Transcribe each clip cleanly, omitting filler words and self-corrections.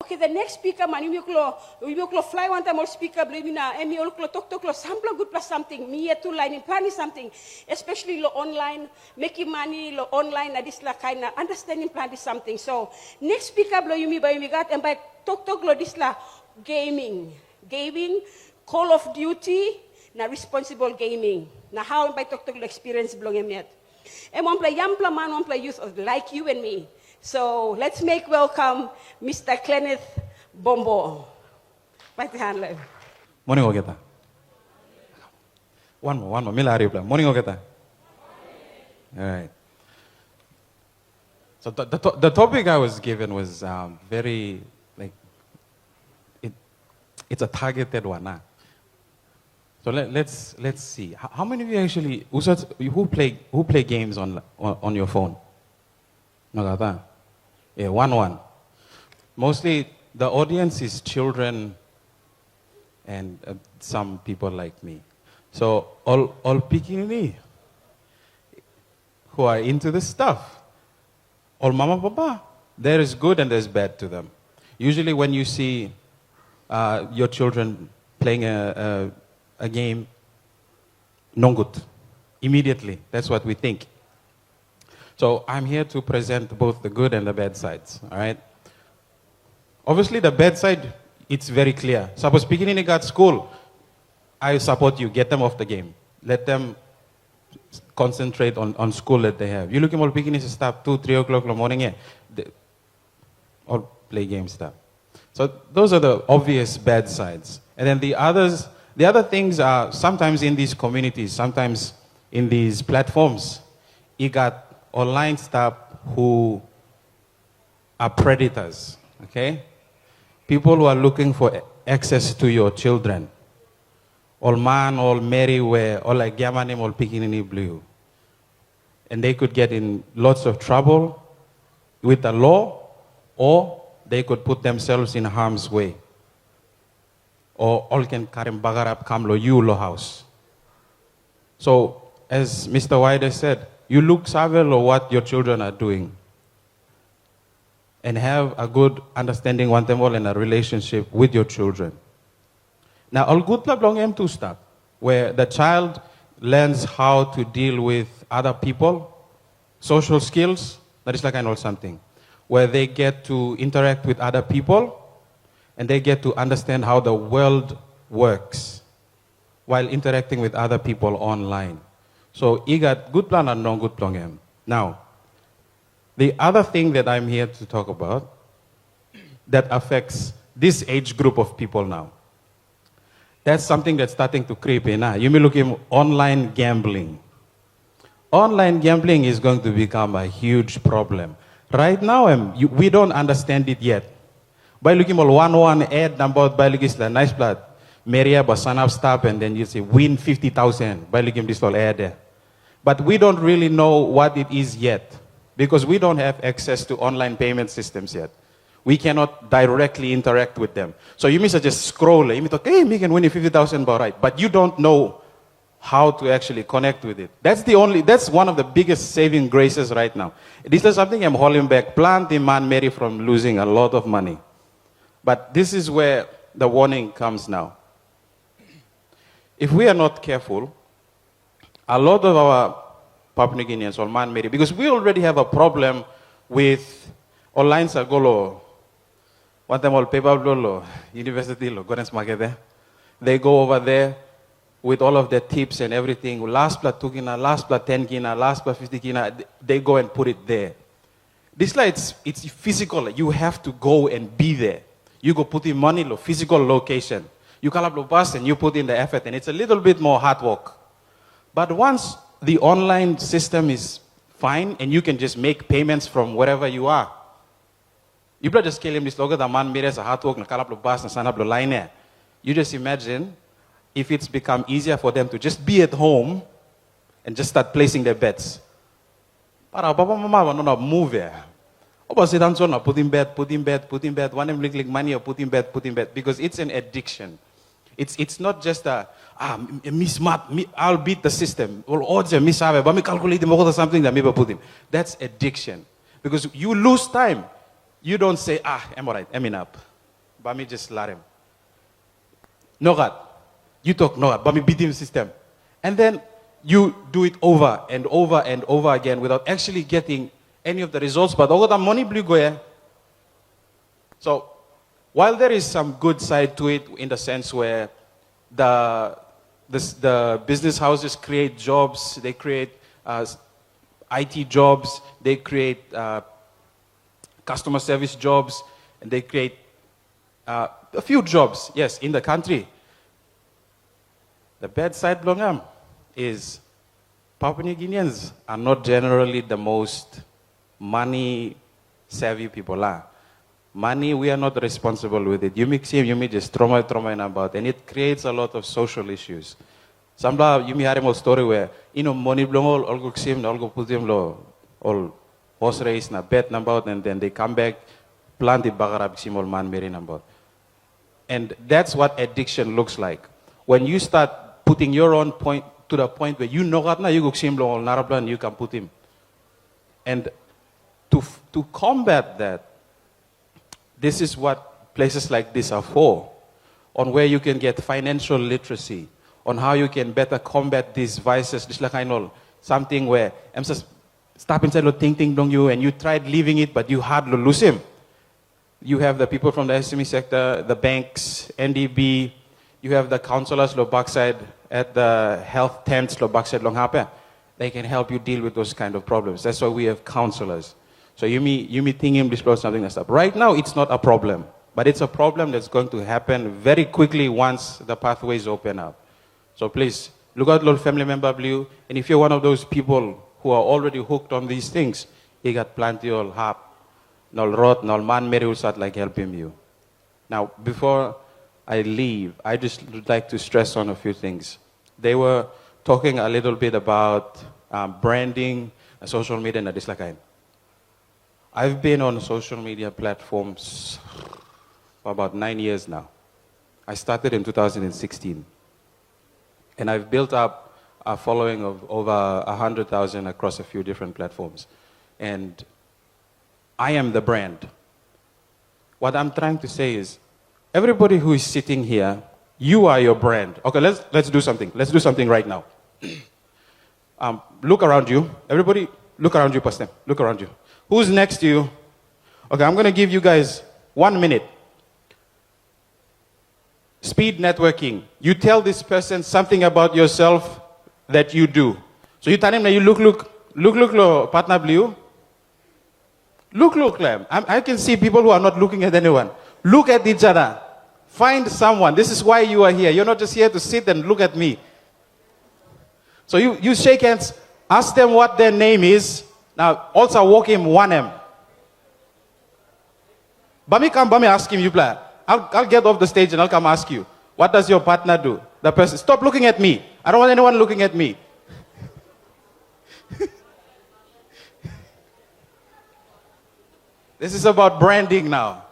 Okay, the next speaker, man, you will fly one time or speaker, blamina, and you will talk sample good plus something, me to line in planning something, especially lo online, making money, lo online, this la kind of understanding plan is something. So, next speaker, blow you me by me got, and by talk lo this la gaming, Call of Duty, na responsible gaming. Na how by talk lo experience blow him yet. And one play young man, one play youth like you and me. So let's make welcome Mr. Klenneth Pombo. Right hand live. Morning ogeta. One more. Mila reply. Morning ogeta. All right. So the topic I was given was very like it's a targeted one. So let's see. How many of you actually who play games on your phone? No, yeah, one. Mostly the audience is children and some people like me. So all pikini who are into this stuff. All mama papa, there is good and there's bad to them. Usually when you see your children playing a game, no good. Immediately, that's what we think. So I'm here to present both the good and the bad sides, all right? Obviously, the bad side, it's very clear. Suppose beginning at school, I support you, get them off the game. Let them concentrate on school that they have. You look at all beginnings stop 2, 3 o'clock in the morning, all play games stuff. So those are the obvious bad sides. And then the other things are sometimes in these communities, sometimes in these platforms, you got online staff who are predators, okay? People who are looking for access to your children. All man, all Mary, where all like Yamanim, all Pikinini blue. And they could get in lots of trouble with the law, or they could put themselves in harm's way. Or all can karim bagarap kamlo you lo house. So, as Mr. Wider said, you look savvy or what your children are doing. And have a good understanding, one them all, in a relationship with your children. Now, all good long M2 stuff, where the child learns how to deal with other people, social skills, that is like I know something, where they get to interact with other people, and they get to understand how the world works while interacting with other people online. So, you got good plan and non-good plan. Now, the other thing that I'm here to talk about that affects this age group of people now, that's something that's starting to creep in. You may look at online gambling. Online gambling is going to become a huge problem. Right now, we don't understand it yet. By looking at one ad number, by looking at nice blood. Maria Basanab stop and then you say win 50,000 by looking this all air there. But we don't really know what it is yet because we don't have access to online payment systems yet. We cannot directly interact with them. So you may just scroll, you may think, hey, me can win 50,000 right, but you don't know how to actually connect with it. That's one of the biggest saving graces right now. This is something I'm holding back. Plant the man Mary from losing a lot of money. But this is where the warning comes now. If we are not careful, a lot of our Papua New Guineans or man Mary, because we already have a problem with online sagolo, what them all paper lolo, university lo, Gordon's market there. They go over there with all of their tips and everything. Last plus 2 kina, last plus 10 kina, last plus 50 kina, they go and put it there. This like it's physical. You have to go and be there. You go put in money, physical location. You call up the bus and you put in the effort, and it's a little bit more hard work. But once the online system is fine and you can just make payments from wherever you are, you better just kill him this logo, the man made as a hard work, and call up the bus and sign up the line there. You just imagine if it's become easier for them to just be at home and just start placing their bets. Para papa mama no move here. Put in bed. One them like money or put in bed because it's an addiction. It's not just miss math, I'll beat the system. Well, odds miss but me calculate something that maybe put in. That's addiction. Because you lose time. You don't say, I'm all right, I'm enough. Bami just let him. Nogat. You talk Nogat. Bami beat him system. And then you do it over and over and over again without actually getting any of the results. But all the money blue go. So while there is some good side to it in the sense where the business houses create jobs, they create IT jobs, they create customer service jobs, and they create a few jobs, yes, in the country. The bad side, Blongam, is Papua New Guineans are not generally the most money-savvy people. Money, we are not responsible with it. You mix him, you may just trauma in about, and it creates a lot of social issues. Sambla, you may have a story where, money blong all go sim, all go put him low, all horse race, na bet number, and then they come back, plant the bagarab sim, all man marry number. And that's what addiction looks like. When you start putting your own point to the point where you know that now you go sim long, all narablan, you can put him. And to combat that, this is what places like this are for, on where you can get financial literacy, on how you can better combat these vices. Just like I know, something where I'm just stop inside lo ting dong you, and you tried leaving it, but you hardly lose him. You have the people from the SME sector, the banks, NDB, you have the counselors lo backside at the health tents lo backside long hape. They can help you deal with those kind of problems. That's why we have counselors. So you may think him disclose something and stuff. Right now, it's not a problem, but it's a problem that's going to happen very quickly once the pathways open up. So please, look out little family member blue, and if you're one of those people who are already hooked on these things, you got plenty of help. No rot, no man Mary will start like helping you. Now, before I leave, I just would like to stress on a few things. They were talking a little bit about branding, social media, and this like kind. I've been on social media platforms for about 9 years now. I started in 2016. And I've built up a following of over 100,000 across a few different platforms. And I am the brand. What I'm trying to say is, everybody who is sitting here, you are your brand. Okay, let's do something. Let's do something right now. Look around you. Everybody, look around you, Pastor. Look around you. Who's next to you? Okay, I'm going to give you guys 1 minute. Speed networking. You tell this person something about yourself that you do. So you tell him that you look, partner blue. Look, Clem. I can see people who are not looking at anyone. Look at each other. Find someone. This is why you are here. You're not just here to sit and look at me. So you shake hands, ask them what their name is. Now, also walk him 1M. Bami ask him, you play. I'll get off the stage and I'll come ask you. What does your partner do? The person, stop looking at me. I don't want anyone looking at me. This is about branding now.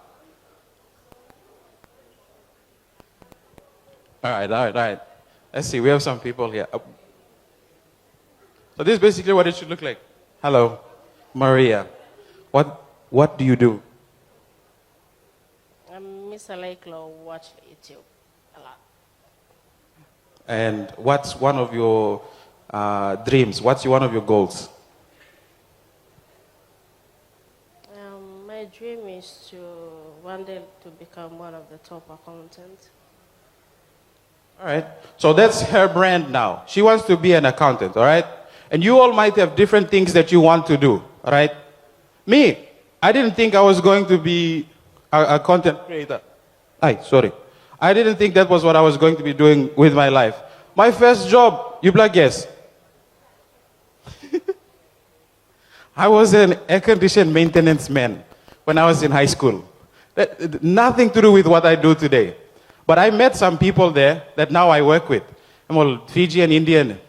All right. Let's see, we have some people here. So this is basically what it should look like. Hello, Maria. What do you do? Mr. Lakelow watch YouTube a lot. And what's one of your dreams? What's one of your goals? My dream is to one day to become one of the top accountants. All right. So that's her brand now. She wants to be an accountant, all right? And you all might have different things that you want to do, all right? Me, I didn't think I was going to be a content creator. Sorry. I didn't think that was what I was going to be doing with my life. My first job, you black guess. I was an air-conditioned maintenance man when I was in high school. Nothing to do with what I do today. But I met some people there that now I work with. I'm all Fijian, Indian,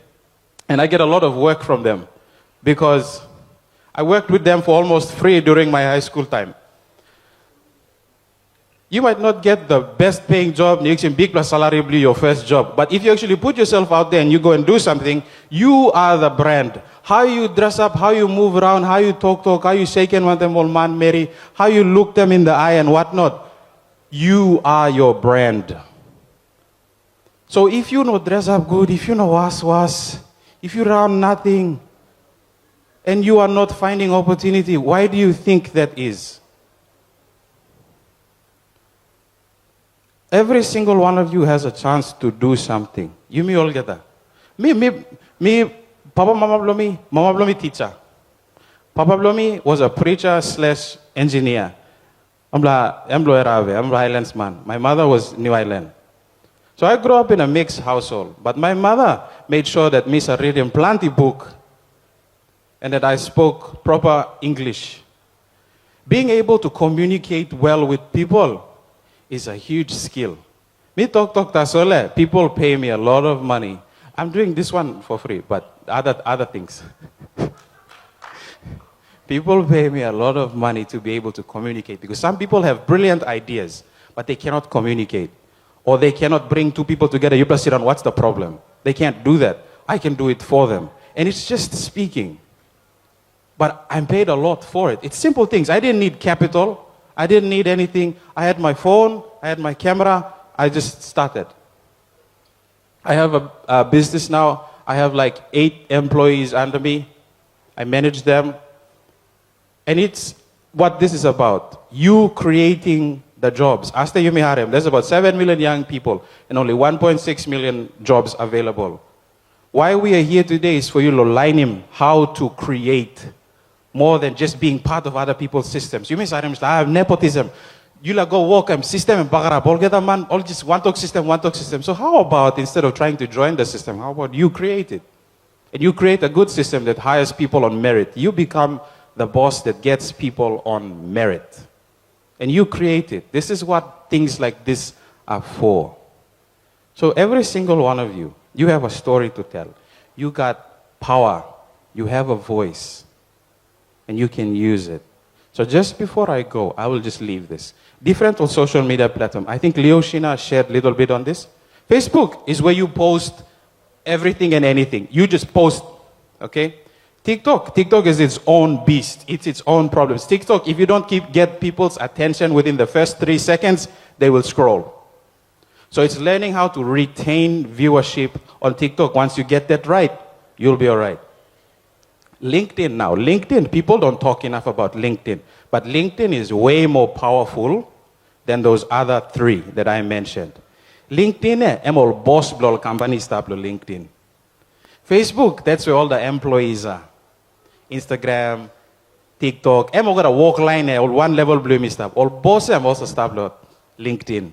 and I get a lot of work from them because I worked with them for almost free during my high school time. You might not get the best paying job, big plus salary, your first job. But if you actually put yourself out there and you go and do something, you are the brand. How you dress up, how you move around, how you talk, how you shake and want them all man Mary, how you look them in the eye and whatnot. You are your brand. So if you know dress up good, if you know was, if you run nothing, and you are not finding opportunity, why do you think that is? Every single one of you has a chance to do something. You me all get that. Me, Papa Mama Blomi teacher. Papa Blomi was a preacher / engineer. I'm Highlands man. My mother was New Island. So I grew up in a mixed household. But my mother made sure that me reading plenty book and that I spoke proper English. Being able to communicate well with people is a huge skill. Me talk tasole. People pay me a lot of money. I'm doing this one for free, but other things. People pay me a lot of money to be able to communicate because some people have brilliant ideas, but they cannot communicate. Or they cannot bring two people together. You plus sit down, what's the problem? They can't do that. I can do it for them. And it's just speaking. But I'm paid a lot for it. It's simple things. I didn't need capital. I didn't need anything. I had my phone. I had my camera. I just started. I have a business now. I have like 8 employees under me. I manage them. And it's what this is about. You creating the jobs. Asta Yumi Harem, there's about 7 million young people and only 1.6 million jobs available. Why we are here today is for you to learn him how to create more than just being part of other people's systems. You miss I have nepotism. You like go walk system and bagara all get a man, all just one talk system. So how about instead of trying to join the system, how about you create it? And you create a good system that hires people on merit. You become the boss that gets people on merit. And you create it. This is what things like this are for. So every single one of you, you have a story to tell. You got power. You have a voice. And you can use it. So just before I go, I will just leave this. Different on social media platform. I think Leo Shina shared a little bit on this. Facebook is where you post everything and anything. You just post, okay? TikTok is its own beast. It's its own problems. TikTok, if you don't get people's attention within the first 3 seconds, they will scroll. So it's learning how to retain viewership on TikTok. Once you get that right, you'll be all right. LinkedIn now. LinkedIn, people don't talk enough about LinkedIn. But LinkedIn is way more powerful than those other 3 that I mentioned. LinkedIn, all boss blow companies start LinkedIn. Facebook, that's where all the employees are. Instagram, TikTok. I'm going to walk line or one level blue me stuff. All boss I'm also start LinkedIn.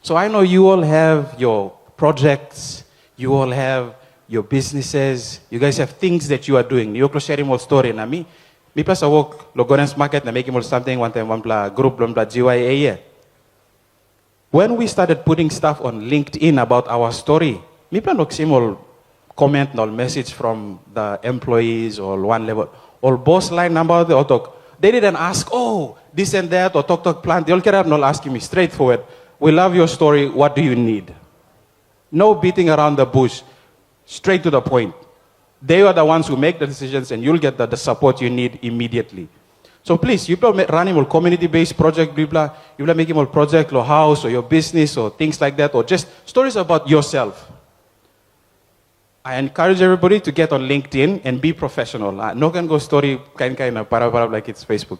So I know you all have your projects, you all have your businesses, you guys have things that you are doing. You sharing more story na me plus I work Logorens market na making more something one time one group GYA. When we started putting stuff on LinkedIn about our story, me plan simple comment or message from the employees or one level or boss line number or talk. They didn't ask, oh, this and that or talk plan. They all care not asking me straightforward. We love your story. What do you need? No beating around the bush. Straight to the point. They are the ones who make the decisions and you'll get the support you need immediately. So please, you are running a community-based project, blah, blah. You are making a project or house or your business or things like that or just stories about yourself. I encourage everybody to get on LinkedIn and be professional. No can go story kind of para like it's Facebook.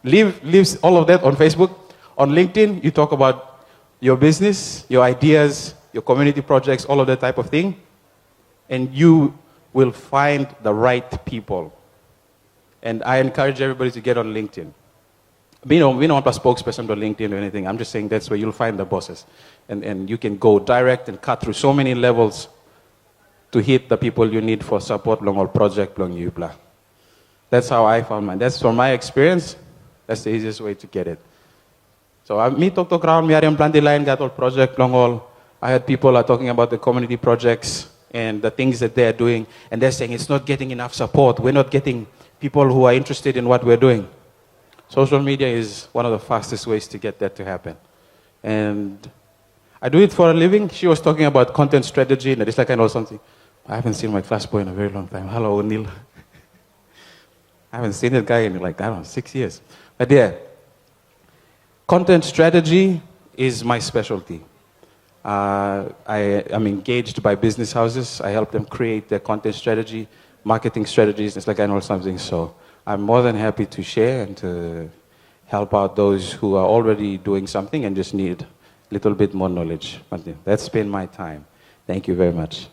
Leave all of that on Facebook. On LinkedIn, you talk about your business, your ideas, your community projects, all of that type of thing. And you will find the right people. And I encourage everybody to get on LinkedIn. We don't want a spokesperson on LinkedIn or anything. I'm just saying that's where you'll find the bosses. And you can go direct and cut through so many levels to hit the people you need for support long or project long you plan. That's how I found mine. That's from my experience. That's the easiest way to get it. So I me talk around me I planted line got all project long all. I had people are talking about the community projects and the things that they are doing, and they're saying it's not getting enough support. We're not getting people who are interested in what we're doing. Social media is one of the fastest ways to get that to happen. And I do it for a living. She was talking about content strategy and it's like I know something. I haven't seen my class boy in a very long time. Hello, Neil. I haven't seen that guy in like, I don't know, 6 years. But yeah, Content strategy is my specialty. I am engaged by business houses. I help them create their content strategy, marketing strategies, it's like I know something. So I'm more than happy to share and to help out those who are already doing something and just need a little bit more knowledge. But that's been my time. Thank you very much.